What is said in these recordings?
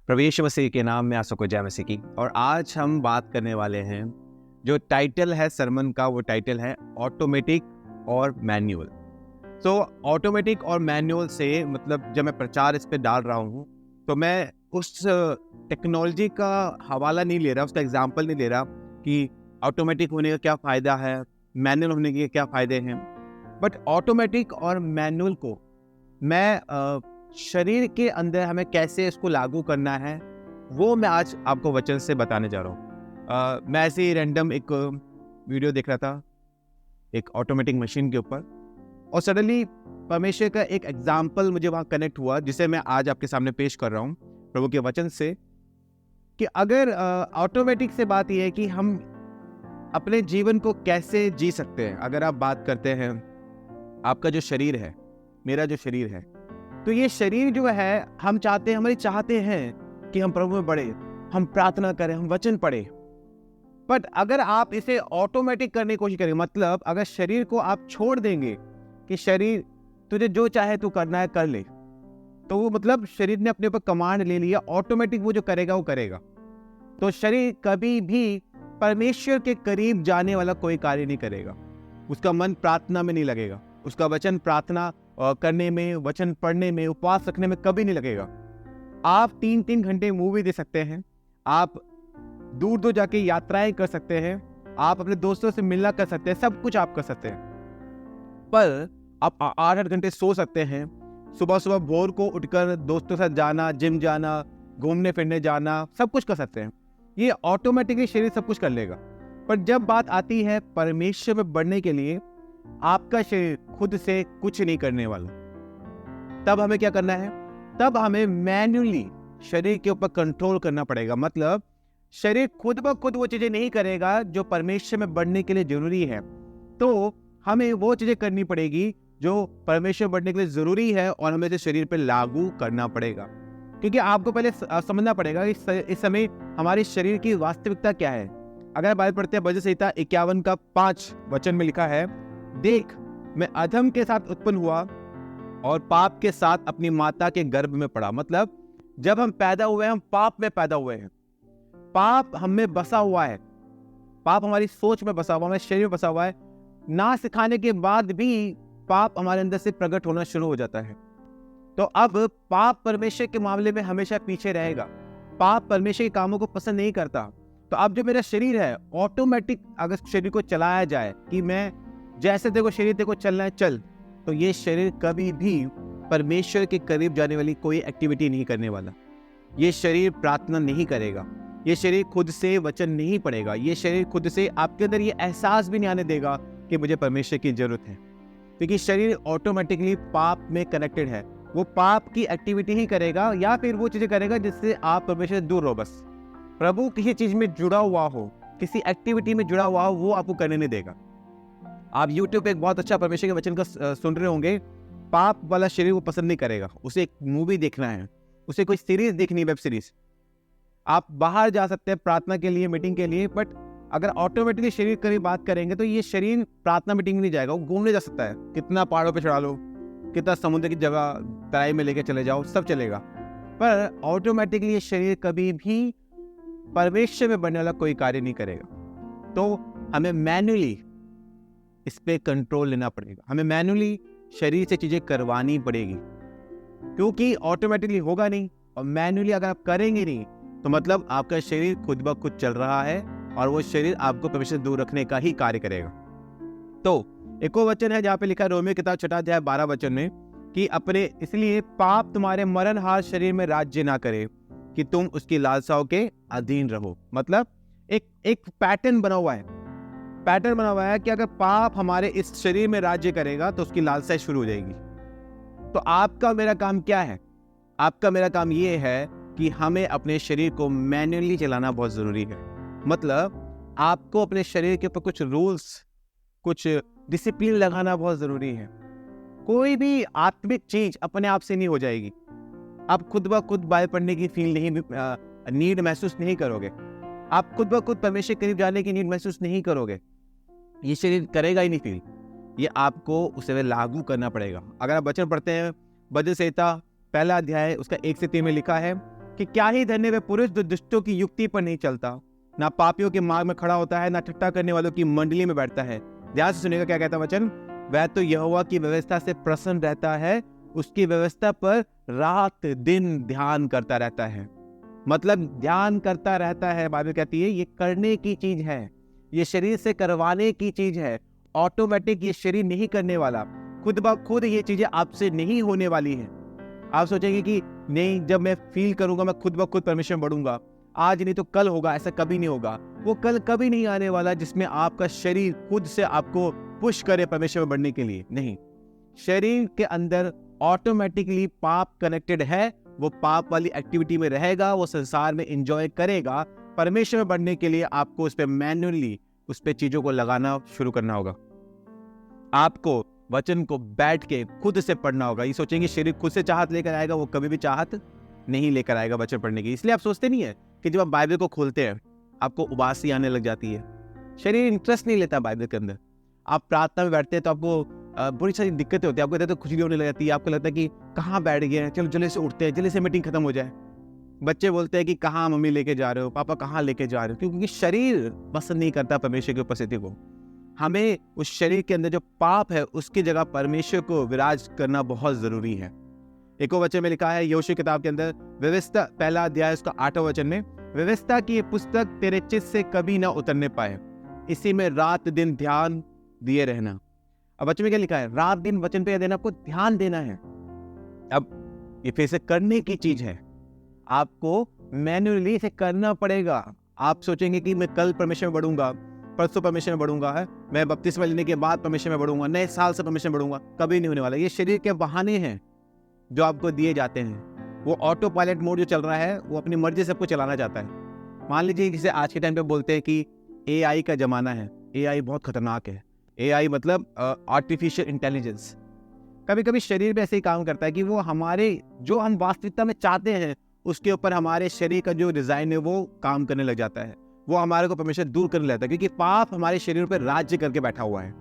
प्रवेश मसीह के नाम में आप सबको जय मसीह की। और आज हम बात करने वाले हैं, जो टाइटल है सरमन का, वो टाइटल है ऑटोमेटिक और मैनुअल। तो ऑटोमेटिक और मैनुअल से मतलब जब मैं प्रचार इस पे डाल रहा हूँ तो मैं उस टेक्नोलॉजी का हवाला नहीं ले रहा, उसका एग्जाम्पल नहीं ले रहा कि ऑटोमेटिक होने का क्या फ़ायदा है, मैनुअल होने के क्या फ़ायदे हैं। बट ऑटोमेटिक और मैनुअल को मैं शरीर के अंदर हमें कैसे इसको लागू करना है, वो मैं आज आपको वचन से बताने जा रहा हूँ। मैं ऐसे ही रैंडम एक वीडियो देख रहा था एक ऑटोमेटिक मशीन के ऊपर, और सडनली परमेश्वर का एक एग्जाम्पल मुझे वहाँ कनेक्ट हुआ, जिसे मैं आज आपके सामने पेश कर रहा हूँ प्रभु के वचन से। कि अगर ऑटोमेटिक से बात यह है कि हम अपने जीवन को कैसे जी सकते हैं। अगर आप बात करते हैं आपका जो शरीर है, मेरा जो शरीर है, तो ये शरीर जो है हम चाहते हैं कि हम प्रभु में बढ़े, हम प्रार्थना करें, हम वचन पढ़े। बट अगर आप इसे ऑटोमेटिक करने की कोशिश करें, मतलब अगर शरीर को आप छोड़ देंगे कि शरीर तुझे जो चाहे तू करना है कर ले, तो वो मतलब शरीर ने अपने ऊपर कमांड ले लिया, ऑटोमेटिक वो जो करेगा वो करेगा। तो शरीर कभी भी परमेश्वर के करीब जाने वाला कोई कार्य नहीं करेगा। उसका मन प्रार्थना में नहीं लगेगा, उसका वचन प्रार्थना करने में, वचन पढ़ने में, उपवास रखने में कभी नहीं लगेगा। आप 3-3 घंटे मूवी देख सकते हैं, आप दूर दूर जाके यात्राएं कर सकते हैं, आप अपने दोस्तों से मिलना कर सकते हैं, सब कुछ आप कर सकते हैं। पर आप 8-8 घंटे सो सकते हैं, सुबह सुबह भोर को उठकर दोस्तों के साथ जाना, जिम जाना, घूमने फिरने जाना, सब कुछ कर सकते हैं। ये ऑटोमेटिकली शरीर सब कुछ कर लेगा। पर जब बात आती है परमेश्वर में बढ़ने के लिए, आपका शरीर खुद से कुछ नहीं करने वाला। तब हमें क्या करना है? तब हमें मैन्युअली शरीर के ऊपर कंट्रोल करना पड़ेगा। मतलब शरीर खुद ब खुद वो चीजें नहीं करेगा जो परमेश्वर में बढ़ने के लिए जरूरी है। तो हमें वो चीजें करनी पड़ेगी जो परमेश्वर बढ़ने के लिए जरूरी है, और हमें इसे शरीर पर लागू करना पड़ेगा। क्योंकि आपको पहले समझना पड़ेगा कि इस समय हमारे शरीर की वास्तविकता क्या है। अगर बाइबल पढ़ते हैं भजन संहिता 51 का 5 वचन में लिखा है, देख मैं अधम के साथ उत्पन्न हुआ और पाप के साथ अपनी माता के गर्भ में पड़ा। मतलब जब हम पैदा हुए हैं, हम पाप में पैदा हुए हैं, पाप हम में बसा हुआ है, पाप हमारी सोच में बसा हुआ, हमारे शरीर में बसा हुआ है। ना सिखाने के बाद भी पाप हमारे अंदर से प्रकट होना शुरू हो जाता है। तो अब पाप परमेश्वर के मामले में हमेशा पीछे रहेगा, पाप परमेश्वर के कामों को पसंद नहीं करता। तो अब जो मेरा शरीर है, ऑटोमेटिक अगर शरीर को चलाया जाए कि मैं जैसे देखो शरीर देखो चलना है चल, तो ये शरीर कभी भी परमेश्वर के करीब जाने वाली कोई एक्टिविटी नहीं करने वाला। ये शरीर प्रार्थना नहीं करेगा, ये शरीर खुद से वचन नहीं पढ़ेगा, ये शरीर खुद से आपके अंदर ये एहसास भी नहीं आने देगा कि मुझे परमेश्वर की जरूरत है। क्योंकि शरीर ऑटोमेटिकली पाप में कनेक्टेड है। वो पाप की एक्टिविटी ही करेगा या फिर वो चीजें करेगा जिससे आप परमेश्वर से दूर रहो। बस प्रभु किसी चीज में जुड़ा हुआ हो, किसी एक्टिविटी में जुड़ा हुआ हो, वो आपको करने नहीं देगा। आप YouTube पे एक बहुत अच्छा परमेश्वर के वचन का सुन रहे होंगे, पाप वाला शरीर वो पसंद नहीं करेगा। उसे एक मूवी देखना है, उसे कोई सीरीज देखनी है, वेब सीरीज। आप बाहर जा सकते हैं प्रार्थना के लिए, मीटिंग के लिए, बट अगर ऑटोमेटिकली शरीर की बात करेंगे तो ये शरीर प्रार्थना मीटिंग में नहीं जाएगा। वो घूमने जा सकता है, कितना पहाड़ों पे चढ़ा लो, कितना समुद्र की जगह तराई में लेके चले जाओ, सब चलेगा। पर ऑटोमेटिकली ये शरीर कभी भी परमेश्वर में बनने वाला कोई कार्य नहीं करेगा। तो हमें मैन्युअली इस पे कंट्रोल लेना पड़ेगा, हमें मैन्युअली शरीर से चीजें करवानी पड़ेगी, क्योंकि ऑटोमेटिकली होगा नहीं। और मैन्युअली अगर आप करेंगे नहीं तो मतलब आपका शरीर खुद ब खुद चल रहा है, और वो शरीर आपको परमेश्वर से दूर रखने का ही कार्य करेगा। तो एक और वचन है जहाँ पे लिखा है, रोमियो किताब 6 अध्याय 12 वचन में, कि अपने इसलिए पाप तुम्हारे मरणहार शरीर में राज्य ना करे कि तुम उसकी लालसाओं के अधीन रहो। मतलब एक पैटर्न बना हुआ है कि अगर पाप हमारे इस शरीर में राज्य करेगा तो उसकी लालसाएं शुरू हो जाएगी। तो आपका मेरा काम क्या है? आपका मेरा काम ये है कि हमें अपने शरीर को मैन्युअली चलाना बहुत जरूरी है। मतलब आपको अपने शरीर के ऊपर कुछ रूल्स, कुछ डिसिप्लिन लगाना बहुत जरूरी है। कोई भी आत्मिक चीज अपने आप से नहीं हो जाएगी। आप खुद ब खुद बाइबल पढ़ने की फील नहीं, नीड महसूस नहीं करोगे। आप खुद ब खुद परमेश्वर के करीब जाने की नीड महसूस नहीं करोगे। ये शरीर करेगा ही नहीं फील, ये आपको उसे लागू करना पड़ेगा। अगर आप वचन पढ़ते हैं भजन संहिता 1 अध्याय उसका 1 से 3 में लिखा है, कि क्या ही धन्य वे पुरुष जो दुष्टों की युक्ति पर नहीं चलता, ना पापियों के मार्ग में खड़ा होता है, ना ठट्ठा करने वालों की मंडली में बैठता है। ध्यान से सुनिएगा क्या कहता है वचन। वह तो यहोवा की व्यवस्था से प्रसन्न रहता है, उसकी व्यवस्था पर रात दिन ध्यान करता रहता है। मतलब ध्यान करता रहता है, बाइबल कहती है ये करने की चीज है, ये शरीर से करवाने की चीज है। ऑटोमेटिक ये शरीर नहीं करने वाला, खुद ब खुद ये चीजें आपसे नहीं होने वाली है। आप सोचेंगे कि नहीं, जब मैं फील करूंगा मैं खुद ब खुद परमेश्वर में बढ़ूंगा, आज नहीं तो कल होगा। ऐसा कभी नहीं होगा। वो कल कभी नहीं आने वाला जिसमें आपका शरीर खुद से आपको पुश करे परमेश्वर में बढ़ने के लिए। नहीं, शरीर के अंदर ऑटोमेटिकली पाप कनेक्टेड है, वो पाप वाली एक्टिविटी में रहेगा, वो संसार में एंजॉय करेगा। परमेश्वर में बढ़ने के लिए आपको उस पर मैन्युअली उस पर चीजों को लगाना शुरू करना होगा। आपको वचन को बैठ के खुद से पढ़ना होगा। ये सोचेंगे शरीर खुद से चाहत लेकर आएगा, वो कभी भी चाहत नहीं लेकर आएगा वचन पढ़ने की। इसलिए आप सोचते नहीं है कि जब आप बाइबल को खोलते हैं आपको उबासी आने लग जाती है, शरीर इंटरेस्ट नहीं लेता बाइबल के अंदर। आप प्रार्थना में बैठते हैं तो आपको बड़ी सारी दिक्कतें होती है, आपको तो खुजली होने लग जाती है, आपको लगता है कि कहाँ बैठ गए हैं, चलो जल्दी से उठते हैं, जल्दी से मीटिंग खत्म हो जाए। बच्चे बोलते हैं कि कहाँ मम्मी लेके जा रहे हो, पापा कहाँ लेके जा रहे हो, क्योंकि शरीर पसंद नहीं करता परमेश्वर की उपस्थिति को। हमें उस शरीर के अंदर जो पाप है उसकी जगह परमेश्वर को विराज करना बहुत जरूरी है। एक और वचन में लिखा है यहोशू किताब के अंदर, व्यवस्था पहला अध्याय उसका 8वां वचन में, व्यवस्था की पुस्तक तेरे चित्त से कभी ना उतरने पाए, इसी में रात दिन ध्यान दिए रहना। अब वचन में क्या लिखा है? रात दिन वचन पे देना, आपको ध्यान देना है। अब ये फिर से करने की चीज है, आपको मैन्युअली इसे करना पड़ेगा। आप सोचेंगे कि मैं कल परमेश्वर में बढ़ूंगा, परसों परमेश्वर में बढ़ूंगा, है मैं बपतिस्मा लेने के बाद परमेश्वर में बढ़ूंगा, नए साल से परमेश्वर में बढ़ूंगा, कभी नहीं होने वाला। ये शरीर के बहाने हैं जो आपको दिए जाते हैं। वो ऑटो पायलट मोड जो चल रहा है वो अपनी मर्जी से सबको चलाना चाहता है। मान लीजिए जिसे आज के टाइम पे बोलते हैं कि एआई का जमाना है, एआई बहुत खतरनाक है। एआई मतलब आर्टिफिशियल इंटेलिजेंस। कभी कभी शरीर भी ऐसे ही काम करता है कि वो हमारे जो हम वास्तविकता में चाहते हैं उसके ऊपर हमारे शरीर का जो डिजाइन है वो काम करने लग जाता है, वो हमारे को परमेश्वर दूर करने लगता है, क्योंकि पाप हमारे शरीर पर राज्य करके बैठा हुआ है।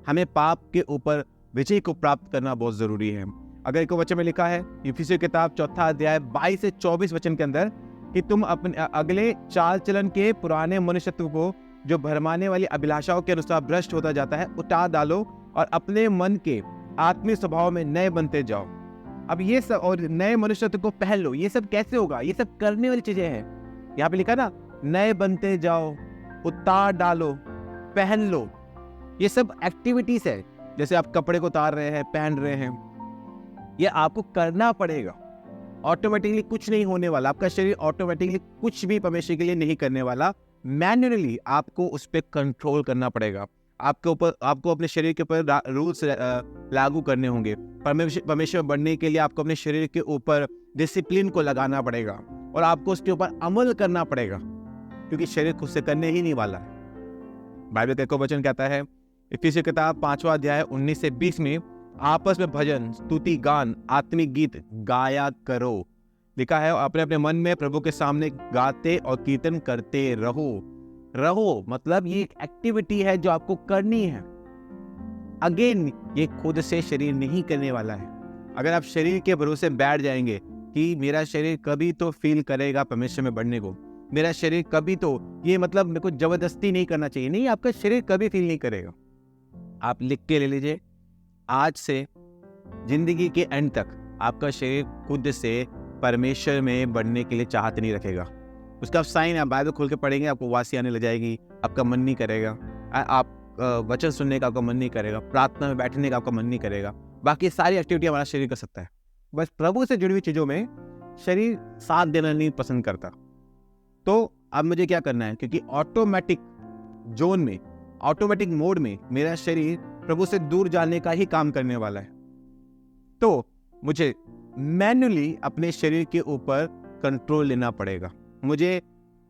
हमें पाप के ऊपर विजय को प्राप्त करना बहुत जरूरी है। अगर एक वचन में लिखा है इफिसियों किताब 4 अध्याय 22 से 24 वचन के अंदर कि तुम अपने अगले चाल चलन के पुराने मनुष्यत्व को जो भरमाने वाली अभिलाषाओं के अनुसार भ्रष्ट होता जाता है उतार डालो और अपने मन के आत्मिक स्वभाव में नए बनते जाओ। अब ये सब और नए मनुष्यत्व को पहन लो। ये सब कैसे होगा? ये सब करने वाली चीजें हैं। यहाँ पे लिखा ना, नए बनते जाओ, उतार डालो, पहन लो। ये सब एक्टिविटीज है। जैसे आप कपड़े को उतार रहे हैं, पहन रहे हैं, ये आपको करना पड़ेगा। ऑटोमेटिकली कुछ नहीं होने वाला। आपका शरीर ऑटोमेटिकली कुछ भी परमेश्वर के लिए नहीं करने वाला। मैन्युअली आपको उस पर कंट्रोल करना पड़ेगा। आपको अपने शरीर के ऊपर रूल्स लागू करने होंगे। परमेश्वर बनने के लिए आपको अपने शरीर के ऊपर डिसिप्लिन को लगाना पड़ेगा और आपको उसके ऊपर अमल करना पड़ेगा, क्योंकि शरीर खुद से करने ही नहीं वाला है। बाइबल का एक वचन कहता है इफिसियों किताब 5वां अध्याय 19 से 20 में, आपस में भजन, स्तुति, गान, आत्मिक गीत गाया करो। लिखा है अपने अपने मन में प्रभु के सामने गाते और कीर्तन करते रहो। मतलब ये एक एक्टिविटी है जो आपको करनी है। अगेन ये खुद से शरीर नहीं करने वाला है। अगर आप शरीर के भरोसे बैठ जाएंगे कि मेरा शरीर कभी तो फील करेगा परमेश्वर में बढ़ने को, मेरा शरीर कभी तो, ये मतलब मेरे को जबरदस्ती नहीं करना चाहिए, नहीं, आपका शरीर कभी फील नहीं करेगा। आप लिख के ले लीजिए, आज से जिंदगी के एंड तक आपका शरीर खुद से परमेश्वर में बढ़ने के लिए चाहत नहीं रखेगा। उसका साइन आप बाइबल खोल के पढ़ेंगे, आपको वासी आने लग जाएगी, आपका मन नहीं करेगा, आप वचन सुनने का आपका मन नहीं करेगा, प्रार्थना में बैठने का आपका मन नहीं करेगा। बाकी सारी एक्टिविटी हमारा शरीर कर सकता है, बस प्रभु से जुड़ी हुई चीजों में शरीर साथ देना नहीं पसंद करता। तो अब मुझे क्या करना है? क्योंकि ऑटोमेटिक जोन में, ऑटोमेटिक मोड में मेरा शरीर प्रभु से दूर जाने का ही काम करने वाला है। तो मुझे मैन्युअली अपने शरीर के ऊपर कंट्रोल लेना पड़ेगा। मुझे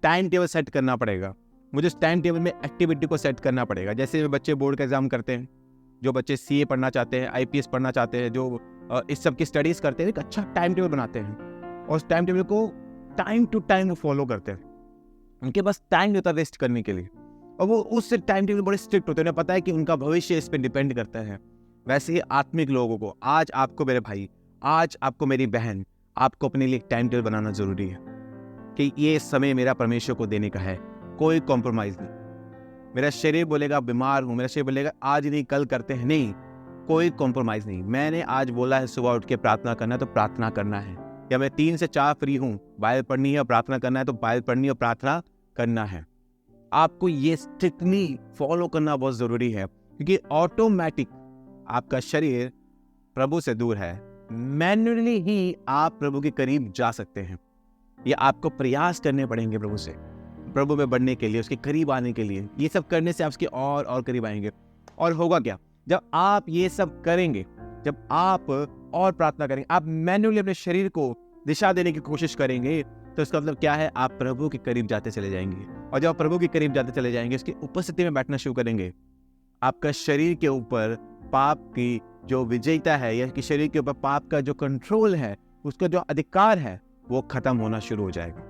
टाइम टेबल सेट करना पड़ेगा। मुझे उस टाइम टेबल में एक्टिविटी को सेट करना पड़ेगा। जैसे बच्चे बोर्ड का एग्जाम करते हैं, जो बच्चे सीए पढ़ना चाहते हैं, आईपीएस पढ़ना चाहते हैं, जो इस सब की स्टडीज करते हैं, एक अच्छा टाइम टेबल बनाते हैं और उस टाइम टेबल को टाइम टू टाइम फॉलो करते हैं। उनके पास टाइम होता है वेस्ट करने के लिए, और वो उस टाइम टेबल बड़े स्ट्रिक्ट होते हैं। उन्हें पता है कि उनका भविष्य इस पर डिपेंड करता है। वैसे ही आत्मिक लोगों को, आज आपको मेरे भाई, आज आपको मेरी बहन, आपको अपने लिए एक टाइम टेबल बनाना जरूरी है कि ये समय मेरा परमेश्वर को देने का है, कोई कॉम्प्रोमाइज नहीं। मेरा शरीर बोलेगा बीमार हूं, मेरा शरीर बोलेगा आज नहीं कल करते हैं, नहीं, कोई कॉम्प्रोमाइज नहीं। मैंने आज बोला है सुबह उठ के प्रार्थना करना है तो प्रार्थना करना है, या मैं 3 से 4 फ्री हूं, बाइबल पढ़नी है और प्रार्थना करना है तो बाइबल पढ़नी और प्रार्थना करना है। आपको ये स्ट्रिक्टली फॉलो करना बहुत जरूरी है, क्योंकि ऑटोमेटिक आपका शरीर प्रभु से दूर है, मैन्युअली ही आप प्रभु के करीब जा सकते हैं। ये आपको प्रयास करने पड़ेंगे प्रभु से, प्रभु में बढ़ने के लिए, उसके करीब आने के लिए। ये सब करने से आप उसके और करीब आएंगे। और होगा क्या, जब आप ये सब करेंगे, जब आप और प्रार्थना करेंगे, आप मैन्युअली अपने शरीर को दिशा देने की कोशिश करेंगे, तो इसका मतलब क्या है, आप प्रभु के करीब जाते चले जाएंगे। और जब आप प्रभु के करीब जाते चले जाएंगे, उसकी उपस्थिति में बैठना शुरू करेंगे, आपका शरीर के ऊपर पाप की जो विजयता है, या कि शरीर के ऊपर पाप का जो कंट्रोल है, उसका जो अधिकार है, वो खत्म होना शुरू हो जाएगा।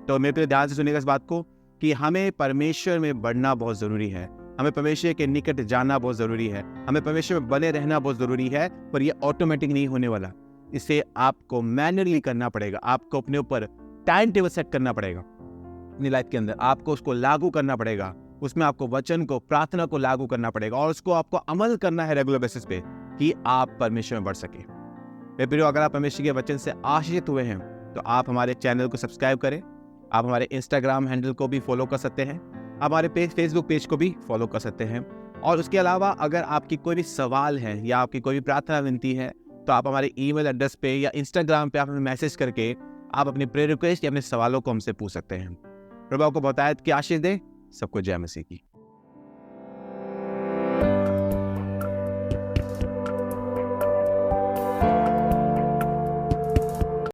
तो मेरे पे ध्यान से सुनिएगा इस बात को कि हमें परमेश्वर में बढ़ना बहुत जरूरी है, हमें परमेश्वर के निकट जाना बहुत जरूरी है, हमें परमेश्वर में बने रहना बहुत जरूरी है। पर ये ऑटोमेटिक नहीं होने वाला, इसे आपको मैन्युअली करना पड़ेगा। आपको अपने ऊपर टाइम टेबल सेट करना पड़ेगा अपनी लाइफ के अंदर, आपको उसको लागू करना पड़ेगा, उसमें आपको वचन को, प्रार्थना को लागू करना पड़ेगा, और उसको आपको अमल करना है रेगुलर बेसिस पे, कि आप परमेश्वर में बढ़ सके। मेरे प्रियो, अगर आप परमेश्वर के वचन से आशीषित हुए हैं तो आप हमारे चैनल को सब्सक्राइब करें, आप हमारे इंस्टाग्राम हैंडल को भी फॉलो कर सकते हैं, आप हमारे फेसबुक पेज को भी फॉलो कर सकते हैं। और उसके अलावा अगर आपकी कोई भी सवाल है या आपकी कोई भी प्रार्थना विनती है, तो आप हमारे ईमेल एड्रेस पे या इंस्टाग्राम पे आप हमें मैसेज करके आप अपनी प्रेयर रिक्वेस्ट या अपने सवालों को हमसे पूछ सकते हैं। प्रभु आपको बहुत आयत की आशीष दे। सबको जय मसीह की।